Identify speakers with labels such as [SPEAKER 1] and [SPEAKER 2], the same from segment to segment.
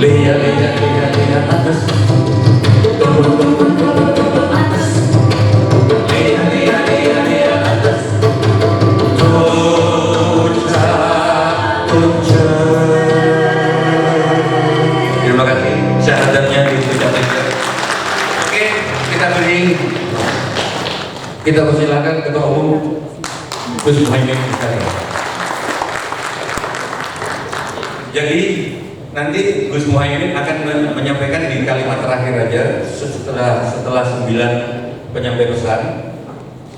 [SPEAKER 1] Lea lea lea lea atas, tembok tembok tembok atas. Lea lea lea lea atas, tunca tunca. Terima kasih syahadatnya diucapkan. Oke, kita beri, kita persilakan Ketua Umum Gus Muhaimin sekalian. Jadi nanti Gus Muhaimin akan menyampaikan di kalimat terakhir aja setelah 9 penyampaian pesan.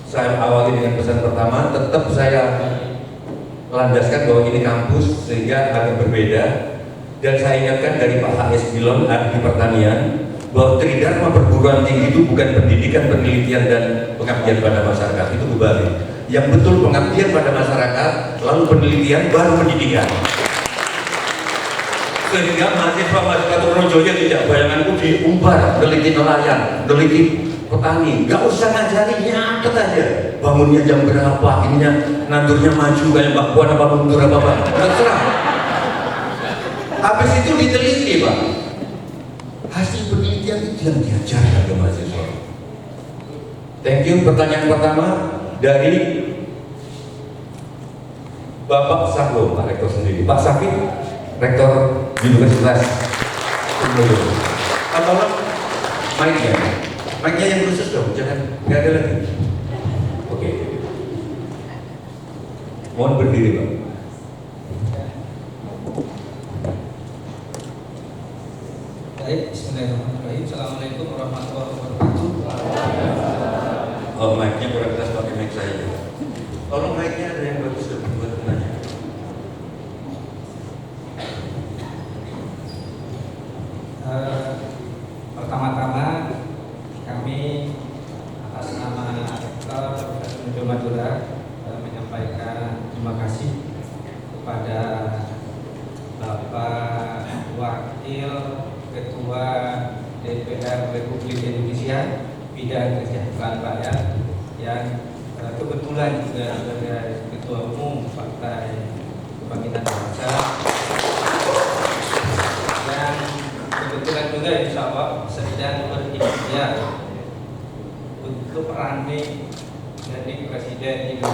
[SPEAKER 1] Saya awali dengan pesan pertama, tetap saya landaskan bahwa ini kampus sehingga agak berbeda, dan saya ingatkan dari Pak H.S. Bilon di pertanian bahwa Tridharma perguruan tinggi itu bukan pendidikan, penelitian dan pengabdian pada masyarakat, itu kebalik. Yang betul pengabdian pada masyarakat, lalu penelitian, baru pendidikan. Sehingga mahasiswa Turunjaya tidak bayanganku diumbar, teliti nelayan, teliti petani, nggak usah ngajari, nyatet aja. Bangunnya jam berapa, ininya nanturnya maju kayak Mbak Puan apa mundur apa, terserah. Habis itu diteliti, Pak. Hasil penelitian itu yang diajarkan ke mahasiswa. Thank you. Pertanyaan pertama dari Bapak Sahlo, Pak Rektor sendiri. Pak Safid, Rektor Universitas Unmul. Tolong mic-nya yang khusus dong, jangan, nggak ada lagi. Oke. Mohon berdiri, Pak.
[SPEAKER 2] Baik, bismillahirrahmanirrahim. Assalamualaikum warahmatullahi wabarakatuh.
[SPEAKER 1] Oh, mic-nya kurang keras, pakai mic saya. Tolong mic-nya ada yang bagus buat nanya.
[SPEAKER 2] Pertama-tama kami atas nama Rektor Universitas Madura menyampaikan terima kasih kepada Bapak Wakil Ketua DPR Republik Indonesia Bidang Kesejahteraan Rakyat yang kebetulan juga sebagai Ketua Umum Partai Kebangkitan Bangsa, dan kebetulan juga insya Allah sedang berikhtiar untuk running jadi Presiden di 2024.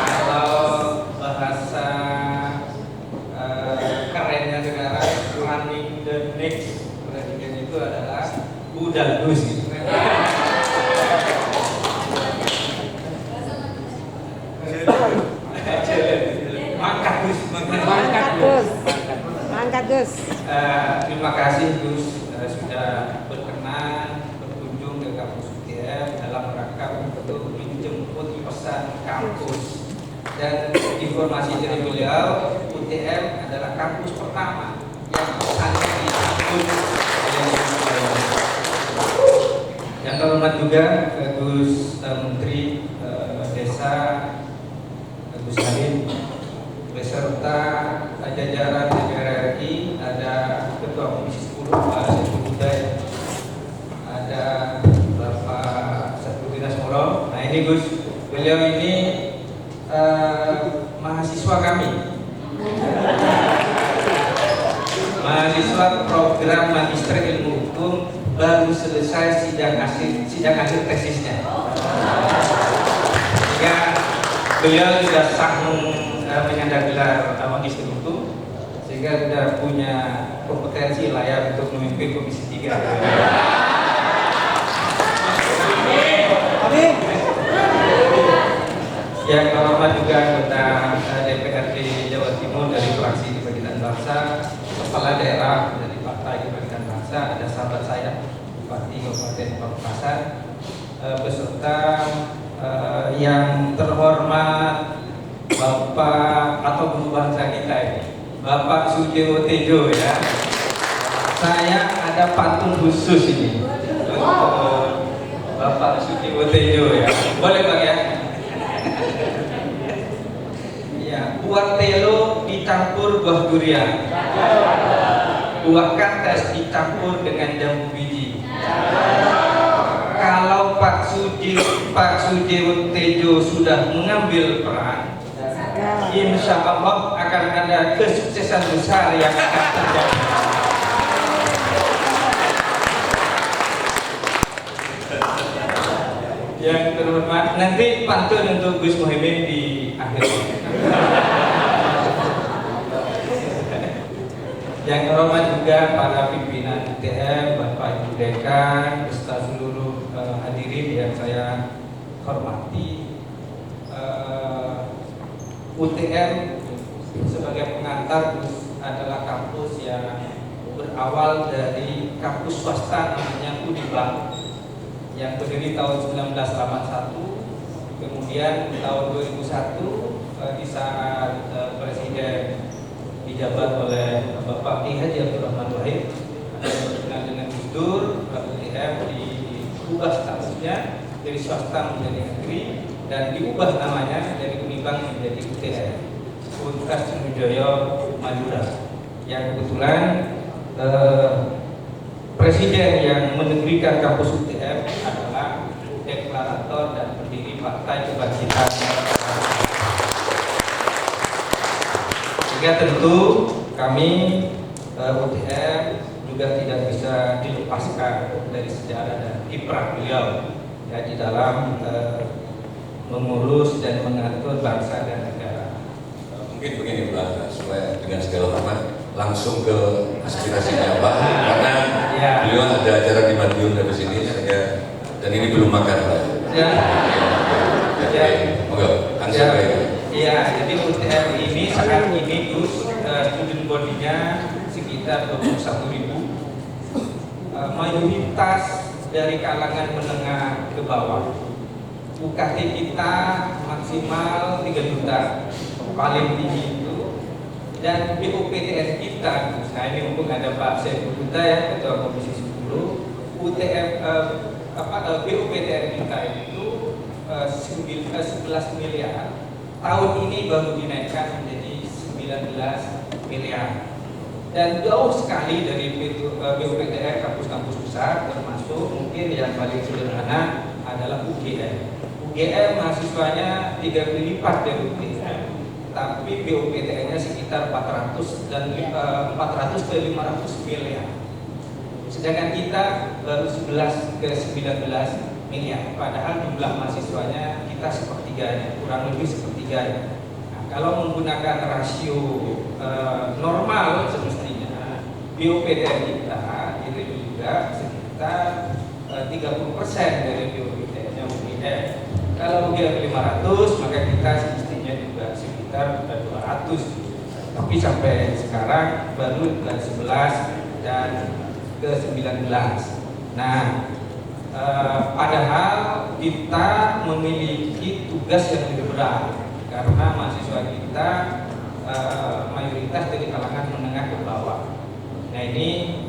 [SPEAKER 2] Kalau bahasa kerennya sekarang, running the next Presiden itu adalah udah Gus gitu.
[SPEAKER 3] Mangkat Gus.
[SPEAKER 2] Terima kasih Gus sudah berkenan berkunjung ke kampus UTM dalam rangka untuk menjemput pesan kampus. Dan informasi dari beliau, UTM adalah kampus pertama yang pesannya disambut oleh yang terhormat juga Gus Menteri Desa Gus Salim beserta jajaran DPR RI, ada Ketua Komisi 10 Pak Saiful Hidayat, ada Bapak Saputri Moro. Nah ini Gus, beliau ini mahasiswa kami, mahasiswa program Magister Ilmu Hukum, baru selesai sidang akhir tesisnya. Sehingga beliau sudah sah menyandang gelar Magister Hukum, sehingga sudah punya kompetensi layak untuk memimpin Komisi 3. Yang terhormat juga anggota DPRD Jawa Timur dari fraksi Kebangkitan Bangsa, kepala daerah dari Partai Kebangkitan Bangsa, ada sahabat saya Bupati Kabupaten Pamekasan, beserta yang terhormat Bapak atau guru bangsa kita ini, Bapak Sujiwo Tejo ya. Saya ada patung khusus ini untuk Bapak Sujiwo Tejo ya. Boleh Pak ya? Ya, buah telo dicampur buah durian, buah kates dicampur dengan jambu biji. Kalau Pak Sujiwo Tejo sudah mengambil peran, Insya Allah akan ada kesuksesan besar yang akan terjadi. Yang terhormat, nanti pantun untuk Gus Muhaimin di akhir. Yang terhormat juga para pimpinan UTM, Bapak Ibu Dekan, beserta seluruh hadirin yang saya hormati. UTM sebagai pengantar adalah kampus yang berawal dari kampus swasta namanya Unibang yang berdiri tahun 1981. Kemudian tahun 2001 di saat Presiden dijabat oleh Bapak Ki Haji Abdul Rahman Wahid dengan Gus Dur, UTM diubah statusnya dari swasta menjadi negeri dan diubah namanya dari Unibang menjadi UTM, Universitas Sriwijaya Madura, yang kebetulan Presiden yang menegrikan kampus UTM adalah deklarator dan pendiri Partai Kebangkitan. Sehingga tentu kami UTM juga tidak bisa dilepaskan dari sejarah dan kiprah beliau ya di dalam mengurus dan mengatur bangsa dan negara.
[SPEAKER 1] Mungkin begini Pak, supaya dengan segala hormat langsung ke aspirasinya Pak, karena beliau ada acara di Madiun dari sini, dan ini belum makan Pak. Moga langsung ke itu.
[SPEAKER 2] Iya, jadi UTM ini saat ini Gus student body-nya sekitar 21.000, mayoritas dari kalangan menengah ke bawah. UKT kita maksimal 3 juta paling tinggi itu, dan BUPTN kita, nah ini mumpung ada Pak Saiful Huda ya, Ketua Komisi 10, BUPTN kita itu 11 miliar, tahun ini baru dinaikkan menjadi 19 miliar, dan jauh sekali dari BUPTN kampus-kampus besar, termasuk mungkin yang paling sederhana adalah UGM. UGM mahasiswanya 3 kali lipat dari UTM, tapi BUPTN-nya sekitar 400 dan 400 ke 500 miliar. Sedangkan kita baru 11 ke 19 miliar, padahal jumlah mahasiswanya kita sepertiganya, kurang lebih sepertiganya. Nah, kalau menggunakan rasio normal semestinya BUPTN kita itu juga sekitar 30% dari BUPTN-nya UGM. Kalau UGM 500, maka kita semestinya juga sekitar 200. Tapi sampai sekarang baru ke 11 dan ke 19. Nah, padahal kita memiliki tugas yang lebih berat karena mahasiswa kita mayoritas dari kalangan menengah ke bawah. Nah ini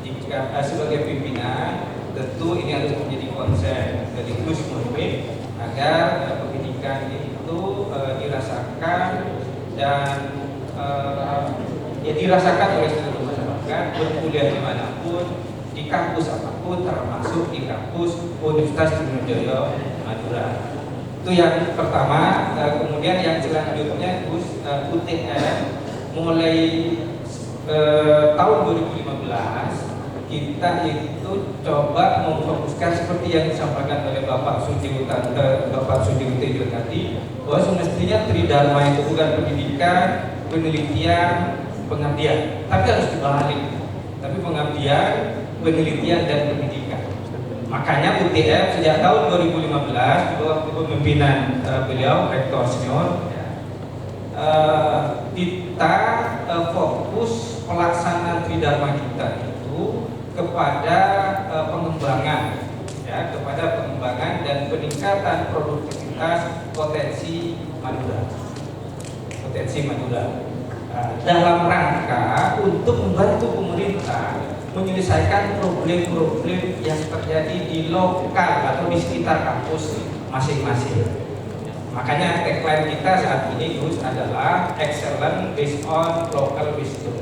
[SPEAKER 2] jika sebagai pimpinan tentu ini harus menjadi konsen dari Gus Muhaimin agar pendidikan itu dirasakan dan dirasakan oleh seluruh masyarakat, berkuliah dimanapun, di kampus apapun, termasuk di kampus Universitas Sriwijaya Madura. Itu yang pertama. Kemudian yang selanjutnya Gus, UTM mulai tahun 2015 kita itu coba memfokuskan seperti yang disampaikan oleh Bapak Sudiwutejo tadi, bahwa semestinya Tridharma itu bukan pendidikan, penelitian, pengabdian, tapi harus dibalik. Tapi pengabdian, penelitian dan pendidikan. Makanya UTM sejak tahun 2015 di bawah kepemimpinan beliau Rektor Senior, kita fokus pelaksanaan Tridharma kita itu kepada pengembangan, ya, kepada pengembangan dan peningkatan produktivitas potensi Madura, dalam rangka untuk membantu pemerintah menyelesaikan problem-problem yang terjadi di lokal atau di sekitar kampus masing-masing. Makanya tagline kita saat ini Gus adalah excellent based on local wisdom.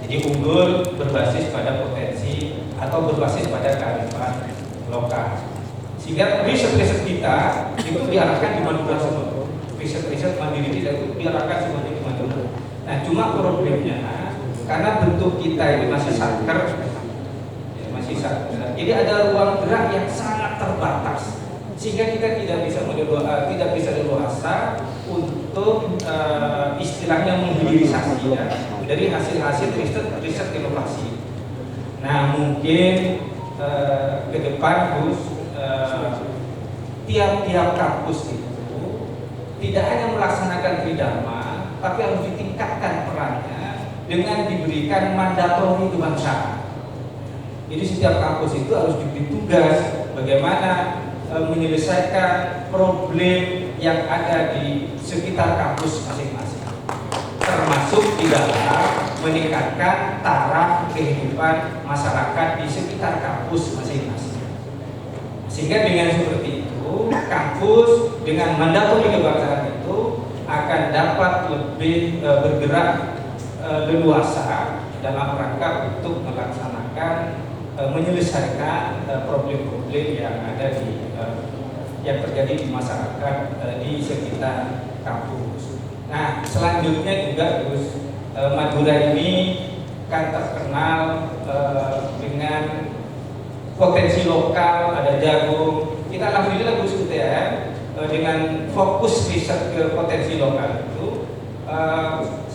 [SPEAKER 2] Jadi unggul berbasis pada potensi atau berbasis pada kearifan lokal. Sehingga riset-riset kita itu diarahkan di Madura semua. riset-riset mandiri kita itu biarkan semuanya di Madura. Nah cuma problemnya karena bentuk kita ini masih satker, masih satker. Jadi ada ruang gerak yang sangat terbatas sehingga kita tidak bisa leluasa untuk istilahnya menghilirisasi ya, dari hasil-hasil riset inovasi. Nah mungkin ke depan Gus, tiap-tiap kampus itu tidak hanya melaksanakan tridharma, tapi harus ditingkatkan perannya dengan diberikan mandatori kebangsaan. Jadi setiap kampus itu harus diberi tugas bagaimana menyelesaikan problem yang ada di sekitar kampus masing-masing, termasuk di dalam meningkatkan taraf kehidupan masyarakat di sekitar kampus masing-masing. Sehingga dengan seperti itu, kampus dengan mandatori kebangsaan itu akan dapat lebih bergerak leluasa dalam rangka untuk melaksanakan menyelesaikan problem-problem yang ada yang terjadi di masyarakat di sekitar kampus. Nah, selanjutnya juga Gus, Madura ini kan terkenal dengan potensi lokal, ada jagung. Kita alhamdulillah Gus UTM dengan fokus riset ke potensi lokal itu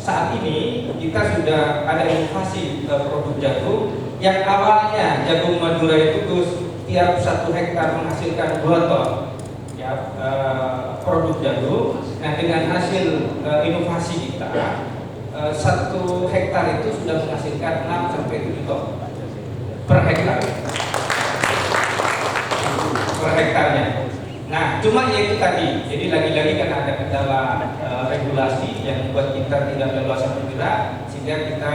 [SPEAKER 2] saat ini kita sudah ada inovasi produk jagung yang awalnya jagung Madura itu Gus tiap 1 hektar menghasilkan 2 ton ya, produk jagung. Nah dengan hasil inovasi kita 1 hektar itu sudah menghasilkan 6 sampai 7 ton per hektar hektarnya. Nah cuma ya itu tadi, jadi lagi-lagi kan ada kendala regulasi yang membuat kita tidak leluasa bergerak, sehingga kita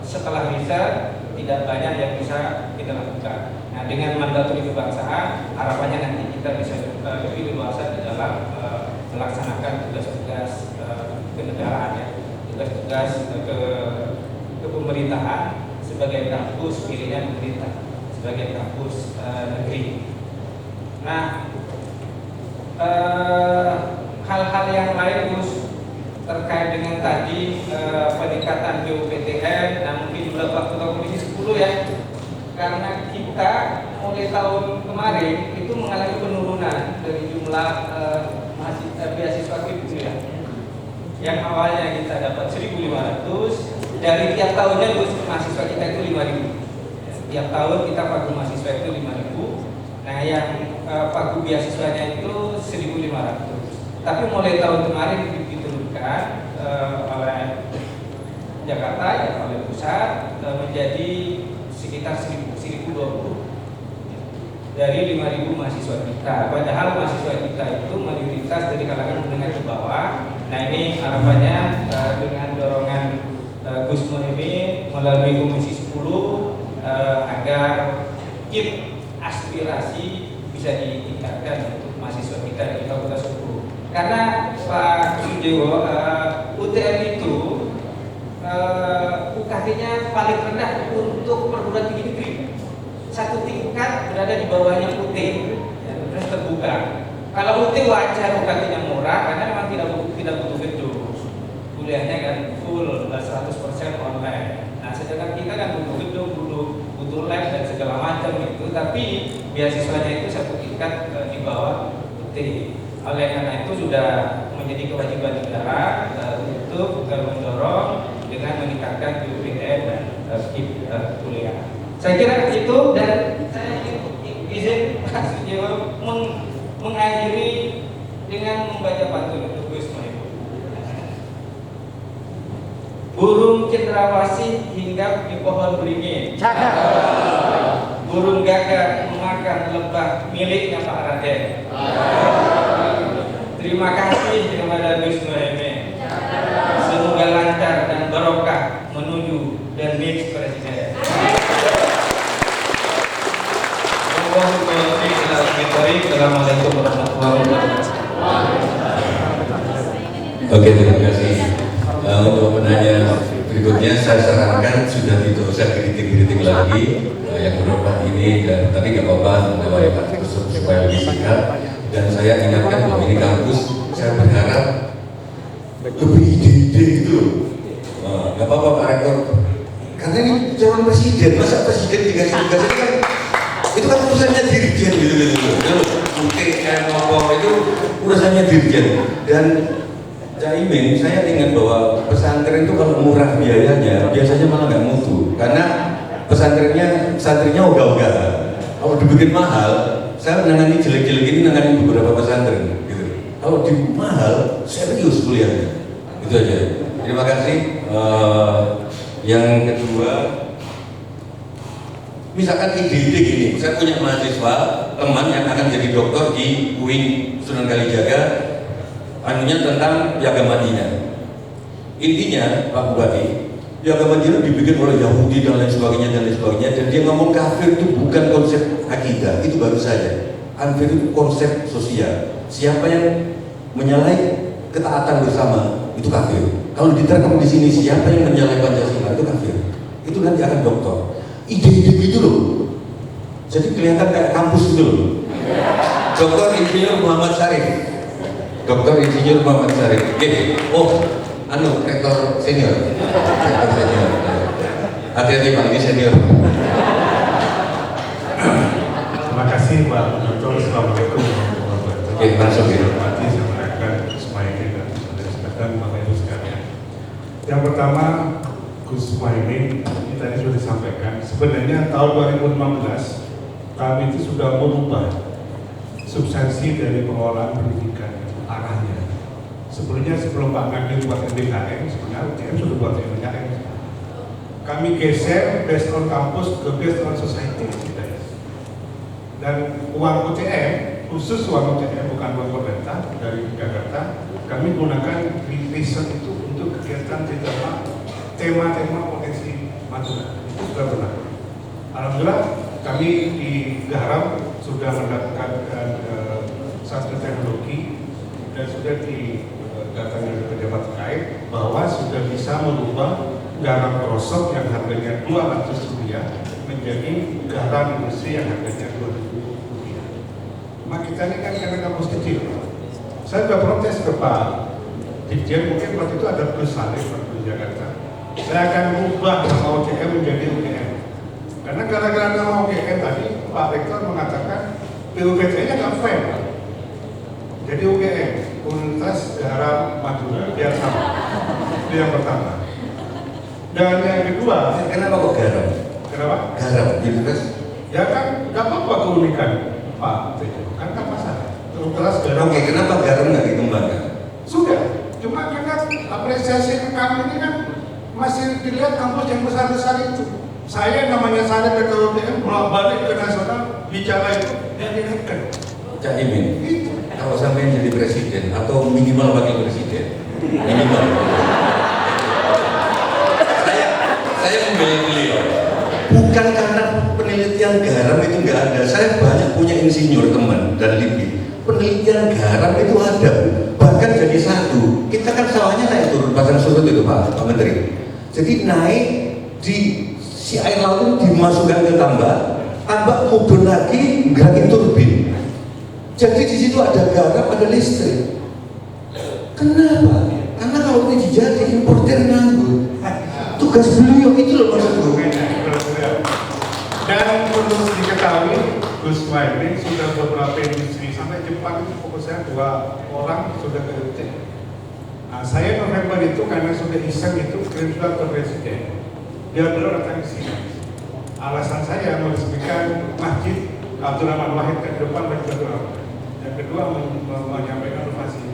[SPEAKER 2] setelah riset tidak banyak yang bisa kita lakukan. Nah dengan mandatori kebangsaan harapannya nanti kita bisa lebih leluasa di dalam melaksanakan tugas-tugas kenegaraan ya, tugas-tugas ke pemerintahan sebagai kampus pilihan pemerintah, sebagai kampus negeri. Nah hal-hal yang lain Gus terkait dengan tadi peningkatan BUPTN, nah mungkin beberapa ketua komisi 10 ya, karena kita mulai tahun kemarin itu mengalami penurunan dari jumlah beasiswa itu ya, yang awalnya kita dapat 1.500, dari tiap tahunnya Gus mahasiswa kita itu 5.000, tiap tahun kita pagu mahasiswa itu 5.000. Nah yang pagu beasiswanya itu 1.500, tapi mulai tahun kemarin diturunkan oleh Jakarta ya, oleh pusat menjadi sekitar 1.020 dari 5.000 mahasiswa kita. Padahal mahasiswa kita itu mayoritas dari kalangan menengah ke bawah. Nah ini harapannya dengan dorongan Gus Mohaimin melalui Komisi 10 agar KIP aspirasi bisa ditingkatkan untuk mahasiswa kita di Fakultas Hukum. Karena Pak Sudewo, UTM itu UKT-nya paling rendah untuk perguruan tinggi negeri. 1 tingkat berada di bawahnya UT, ya, terus terbuka. Kalau UT wajar UKT-nya murah karena memang tidak butuh gedung. Kuliahnya kan full 100% online. Nah, sedangkan kita kan butuh gedung, butuh lab dan segala macam itu, tapi beasiswanya itu 1 tingkat di bawah UT. Oleh karena itu sudah menjadi kewajiban negara untuk mendorong dengan meningkatkan BUPTN dan KIP kuliah. Saya kira itu, dan saya izin Pak Sudewo mengakhiri dengan membaca pantun untuk Gus Mohaimin. Burung cendrawasih hinggap di pohon beringin. Burung gagak memakan lebah miliknya Pak Raden. Terima kasih kepada Gus Mohaimin. Semoga lancar dan barokah menuju dan mix presiden. Assalamualaikum warahmatullahi wabarakatuh.
[SPEAKER 1] Oke, terima kasih. Untuk penanya berikutnya saya sarankan sudah tidak usah kritik-kritik lagi yang beberapa ini, dan tapi nggak apa-apa supaya lebih singkat. Dan saya ingatkan bahwa ini kampus, saya berharap lebih ide-ide gitu. Gak apa-apa Pak Rektor, karena ini calon presiden, masa presiden dikasih tugas itu kan urusannya dirjen gitu. Mungkin ngomong itu urusannya dirjen. Dan Caimin, saya ingat bahwa pesantren itu kalau murah biayanya biasanya malah nggak mutu, karena santrinya ogah-ogah. Kalau dibikin mahal, saya menangani jelek-jelek ini menangani beberapa pesantren gitu. Kalau di mahal, serius kuliahnya. Itu aja. Terima kasih. Yang kedua, misalkan ide-ide gini, saya punya mahasiswa teman yang akan jadi dokter di UIN Sunan Kalijaga, anunya tentang Piagam Madinah. Intinya Pak Bupati, Piagam Madinah dibikin oleh Yahudi dan lain sebagainya, dan dia ngomong kafir itu bukan konsep akidah, itu baru saja. Kafir itu konsep sosial. Siapa yang menyalahi ketaatan bersama itu kafir. Kalau diterkam di sini siapa yang menyalahi Pancasila itu kafir. Itu nanti akan dokter. Ide-ide gitu loh. Jadi kelihatan kayak kampus gitu loh. Dr. Insinyur Muhammad Syarif. Dr. Insinyur Muhammad Syarif. Rektor senior. Rektor senior. Hati-hati Pak, ini senior.
[SPEAKER 3] Terima kasih Pak Dr. Assalamualaikum warahmatullahi wabarakatuh.
[SPEAKER 1] Oke, langsung ya.
[SPEAKER 3] Saya menaikkan Ismail dan Bapak Ibu sekalian. Yang pertama, Gus Muhaimin, ini tadi sudah disampaikan. Sebenarnya tahun 2015 kami itu sudah merubah substansi dari pengelolaan pendidikan arahnya. Sebelum Pak Nadiem buat MBKM, sebenarnya UGM sudah buat MBKM. Kami geser based on kampus ke based on society. Dan uang UCM, khusus uang UCM, bukan uang pemerintah dari Jakarta, kami gunakan riset itu untuk kegiatan tema-tema potensi Madura. Itu sudah benar. Alhamdulillah kami di Garam sudah mendapatkan satu teknologi dan sudah didatangi pejabat terkait bahwa sudah bisa merubah garam krosok yang harganya Rp200 menjadi garam industri yang harganya Rp2.000. Cuma kita ini kan karena kampus kecil. Saya sudah protes ke Pak Dirjen, mungkin waktu itu ada plus salib di Jakarta. Saya akan ubah nama UGM menjadi UGM. Karena gara-gara nama UGM tadi, Pak Rektor mengatakan PUBT-nya nggak fair. Jadi UGM, Universitas Garam Madura, biar sama. Itu yang pertama. Dan yang kedua,
[SPEAKER 1] Kenapa kok garam?
[SPEAKER 3] kenapa?
[SPEAKER 1] Garam, Universitas.
[SPEAKER 3] Ya kan, nggak apa-apa keunikan Pak Tejo, kan tak masalah. Universitas Garam.
[SPEAKER 1] Oke, kenapa garam nggak dikembangkan?
[SPEAKER 3] Sudah, cuma karena apresiasi ke kami ini kan masih dilihat kampus yang besar-besar itu. Saya namanya saya Rektor UGM balik ke nasional bicara itu dan dinaikkan.
[SPEAKER 1] Caimin,
[SPEAKER 3] Itu.
[SPEAKER 1] kalau sampai jadi presiden atau minimal wakil presiden, minimal. saya membela beliau. Bukan karena penelitian garam itu nggak ada. Saya banyak punya insinyur teman dan LIPI. Penelitian garam itu ada, bahkan jadi satu. Kita kan sawahnya naik turun pasang surut itu Pak Menteri. Jadi naik di si air laut itu dimasukkan ke tambak mudun lagi gerakin turbin. Jadi di situ ada garam, ada listrik. Kenapa? Karena kalau ini jadi importer nganggur. Tugas beliau itu loh maksudku.
[SPEAKER 3] Dan perlu diketahui, Gus Muhaimin sudah beberapa industri sampai Jepang itu fokusnya 2 orang sudah ke UT. Nah, saya November itu karena sudah iseng itu kirim surat ke Presiden. Dia belum datang ke sini. Alasan saya meresmikan Masjid Abdurrahman Wahid ke depan bagi Abdurrahman. Yang kedua menyampaikan inovasi.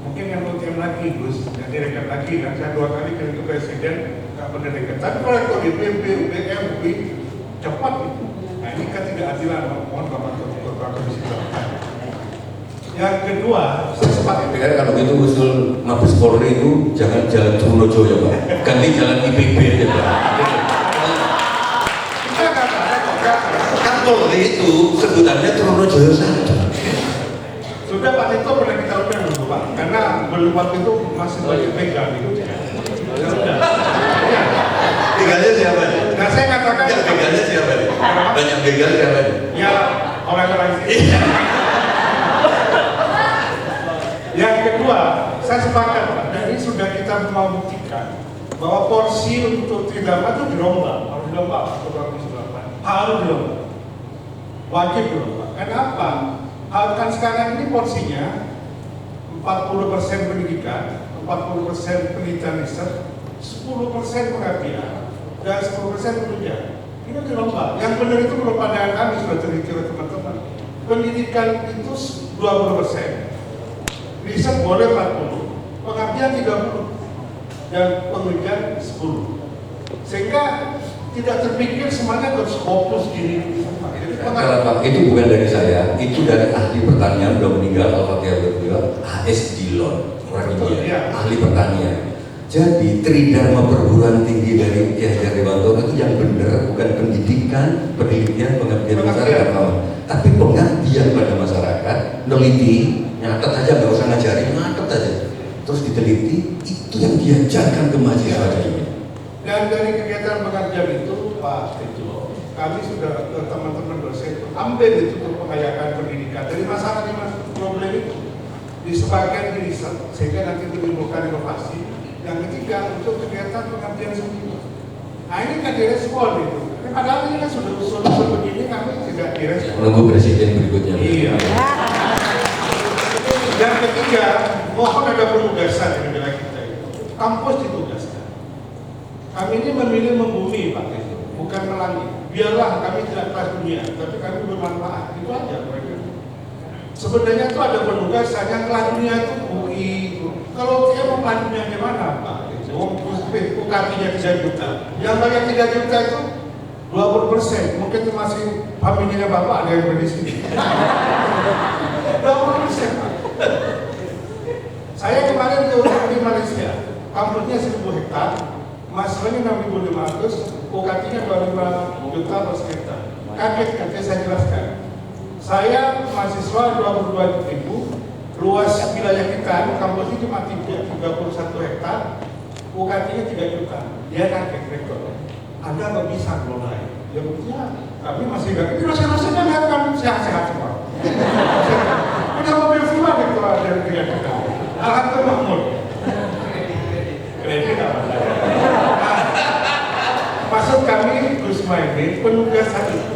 [SPEAKER 3] Mungkin yang UTM lagi Gus, yang direkam lagi kan saya 2 kali kirim ke Presiden nggak pernah direkam. Tapi kalau di UPM, UI cepat itu. Nah ini ketidakadilan, mohon Bapak Komisi Kebijakan. Yang kedua, saya sepakat.
[SPEAKER 1] Kalau gitu usul Mabes Polri itu jangan jalan Trunojoyo Pak, ganti jalan IPB aja Pak. Kan Polri itu sebutannya Trunojoyo 1.
[SPEAKER 3] Sudah Pak Tito pernah kita undang dulu Pak, karena belum waktu itu masih banyak begal itu. Ya sudah. Ya.
[SPEAKER 1] Begalnya siapa nih?
[SPEAKER 3] Nah saya katakan.
[SPEAKER 1] Ya, begalnya siapa nih? Banyak begal siapa nih?
[SPEAKER 3] Ya orang-orang sini. Yang kedua, saya sepakat Pak, dan ini sudah kita mau buktikan bahwa porsi untuk tridharma itu dirombak, harus dirombak, harus dirombak, wajib dirombak. Kenapa? Kan sekarang ini porsinya 40% pendidikan, 40% penelitian riset, 10% pengabdian, dan 10% pekerjaan. Ini dirombak. Yang benar itu menurut pandangan kami sudah teliti oleh teman-teman. Pendidikan itu 20%, riset boleh 40, pengabdian 30, dan pengerjaan 10. Sehingga tidak terpikir semuanya harus fokus gini.
[SPEAKER 1] Kalau Pak, itu bukan dari saya, itu dari ahli pertanian udah meninggal, Al-Fatihah berdua, HS Dillon, orang India, ahli pertanian. Jadi tridharma perguruan tinggi dari Ki Hajar Dewantara itu yang benar bukan pendidikan, penelitian, pengabdian masyarakat, tapi pengabdian pada masyarakat, neliti, nyatet aja, nggak usah ngajarin, nyatet aja, terus diteliti, itu yang diajarkan ke mahasiswa ini.
[SPEAKER 3] Dan dari kegiatan pengabdian itu, Pak Tejo, kami sudah ke teman-teman dosen ambil itu untuk pengayakan pendidikan dari masalah problem itu disebarkan di riset sehingga nanti menimbulkan inovasi. Yang ketiga untuk kegiatan pengabdian sendiri. Nah ini kan direspon itu. Padahal ini kan sudah usul-usul begini kami tidak direspon.
[SPEAKER 1] Menunggu presiden berikutnya.
[SPEAKER 3] Iya. Yang ketiga, mohon ada penugasan di negara kita itu. Kampus ditugaskan. Kami ini memilih membumi Pak Tejo, bukan melangit. Biarlah kami tidak kelas dunia, tapi kami bermanfaat. Itu aja mereka. Sebenarnya itu ada penugasan yang kelas dunia itu UI. Kalau dia mau kelas dunia gimana Pak? UKT-nya 3 juta. Yang banyak 3 juta itu 20%. Mungkin itu masih familinya Bapak ada yang berdiri sini. 20% Pak. Saya kemarin di Malaysia, kampusnya 1000 hektar, masalahnya 6.500, UKT-nya 25 juta per sekitar. Kaget saya jelaskan. Saya mahasiswa 22.000, luas wilayah kita, kampus itu cuma 31 hektar, UKT-nya 3 juta. Dia kaget rekor. Anda nggak bisa mulai. Ya buktinya kami masih nggak. Tapi dosen-dosennya lihat kan sehat-sehat semua. Udah mobil semua gitu ada yang kita. Alhamdulillah Mahmud. Kredit apa? Maksud kami Gus Muhaimin penugasan itu